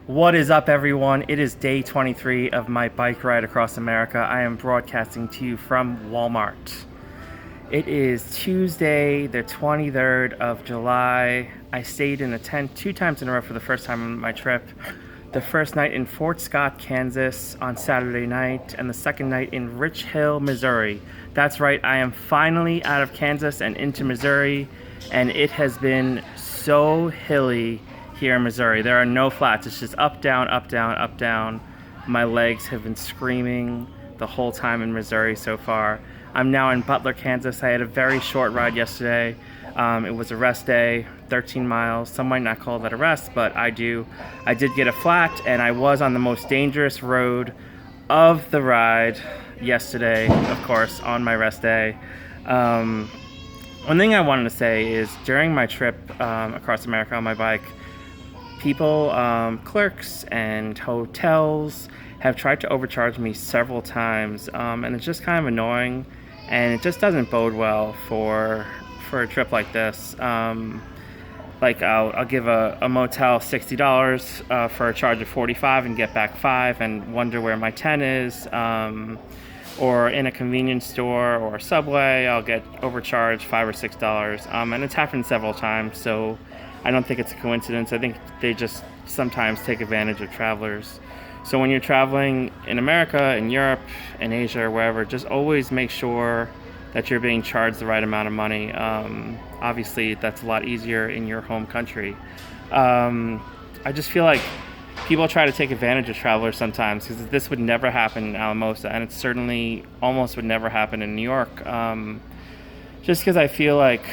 What is up, everyone? It is day 23 of my bike ride across America. I am broadcasting to you from Walmart. It is Tuesday, the 23rd of July. I stayed in a tent 2 times in a row for the first time on my trip. The first night in Fort Scott, Kansas on Saturday night, and the second night in Rich Hill, Missouri. That's right, I am finally out of Kansas and into Missouri, and it has been so hilly here in Missouri. There are no flats. It's just up, down, up, down, up, down. My legs have been screaming the whole time in Missouri so far. I'm now in Butler, Kansas. I had a very short ride yesterday. It was a rest day, 13 miles. Some might not call that a rest, but I do. I did get a flat, and I was on the most dangerous road of the ride yesterday, of course, on my rest day. One thing I wanted to say is during my trip across America on my bike, people, clerks and hotels have tried to overcharge me several times, and it's just kind of annoying, and it just doesn't bode well for a trip like this. Like I'll give a motel $60 for a charge of $45 and get back $5 and wonder where my 10 is. Or in a convenience store or Subway, I'll get overcharged $5 or $6. And it's happened several times, so I don't think it's a coincidence. I think they just sometimes take advantage of travelers. So when you're traveling in America, in Europe, in Asia, or wherever, just always make sure that you're being charged the right amount of money. Obviously, that's a lot easier in your home country. I just feel like people try to take advantage of travelers sometimes, because this would never happen in Alamosa, and it certainly almost would never happen in New York. Just because I feel like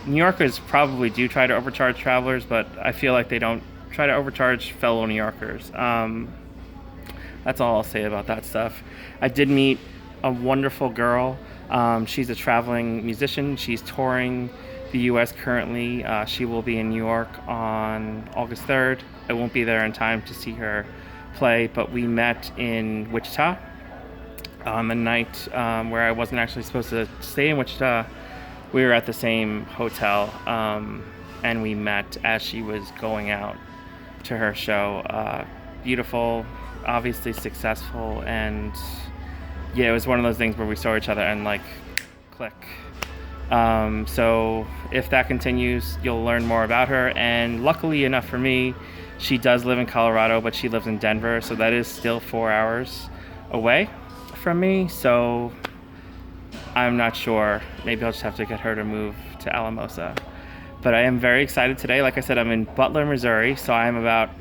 New Yorkers probably do try to overcharge travelers, but I feel like they don't try to overcharge fellow New Yorkers. That's all I'll say about that stuff. I did meet a wonderful girl. She's a traveling musician. She's touring the U.S. currently. She will be in New York on August 3rd. I won't be there in time to see her play, but we met in Wichita on the night where I wasn't actually supposed to stay in Wichita. We were at the same hotel, and we met as she was going out to her show. Beautiful, obviously successful, and yeah, it was one of those things where we saw each other and like, click. So if that continues, you'll learn more about her. And luckily enough for me, she does live in Colorado, but she lives in Denver, so that is still 4 hours away from me. So I'm not sure. Maybe I'll just have to get her to move to Alamosa. But I am very excited today. Like I said, I'm in Butler, Missouri, so I'm about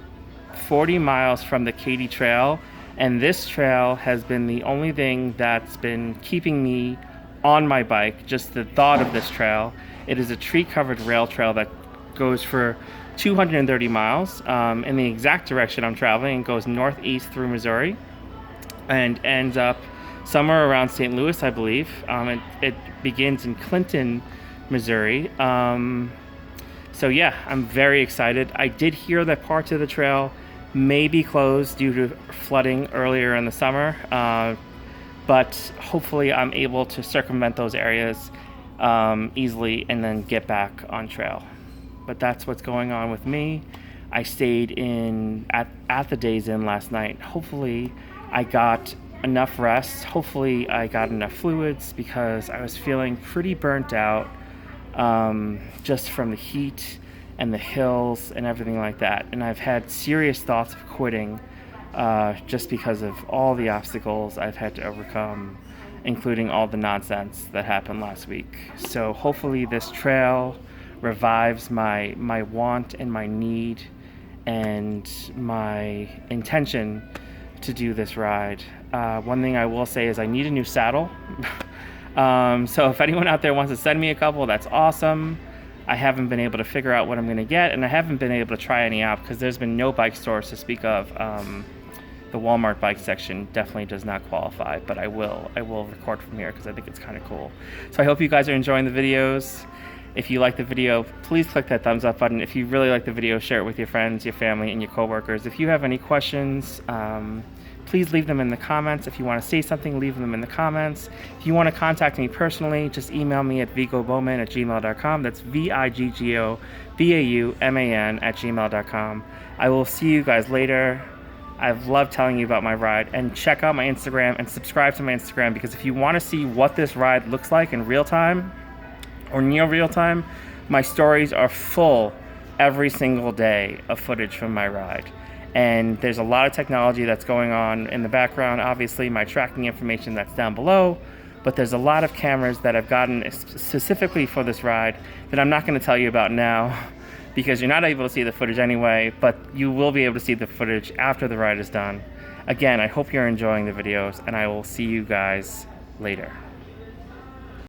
40 miles from the Katy Trail. And this trail has been the only thing that's been keeping me on my bike, just the thought of this trail. It is a tree-covered rail trail that goes for 230 miles in the exact direction I'm traveling. It goes northeast through Missouri and ends up somewhere around St. Louis, I believe. It begins in Clinton, Missouri. So yeah, I'm very excited. I did hear that parts of the trail may be closed due to flooding earlier in the summer, but hopefully I'm able to circumvent those areas easily and then get back on trail. But that's what's going on with me. I stayed in at the Days Inn last night. Hopefully I got enough rest. Hopefully I got enough fluids, because I was feeling pretty burnt out just from the heat and the hills and everything like that. And I've had serious thoughts of quitting just because of all the obstacles I've had to overcome, including all the nonsense that happened last week. So hopefully this trail revives my want and my need and my intention to do this ride. One thing I will say is I need a new saddle. So if anyone out there wants to send me a couple, that's awesome. I haven't been able to figure out what I'm going to get, and I haven't been able to try any out because there's been no bike stores to speak of. The Walmart bike section definitely does not qualify, but I will record from here because I think it's kind of cool. So I hope you guys are enjoying the videos. If you like the video, please click that thumbs up button. If you really like the video, share it with your friends, your family, and your coworkers. If you have any questions, please leave them in the comments. If you want to say something, leave them in the comments. If you want to contact me personally, just email me at viggobauman@gmail.com. That's VIGGOBAUMAN@gmail.com. I will see you guys later. I've loved telling you about my ride, and check out my Instagram and subscribe to my Instagram, because if you want to see what this ride looks like in real time or near real time, my stories are full every single day of footage from my ride. And there's a lot of technology that's going on in the background. Obviously, my tracking information that's down below, but there's a lot of cameras that I've gotten specifically for this ride that I'm not going to tell you about now, because you're not able to see the footage anyway, but you will be able to see the footage after the ride is done. Again, I hope you're enjoying the videos, and I will see you guys later.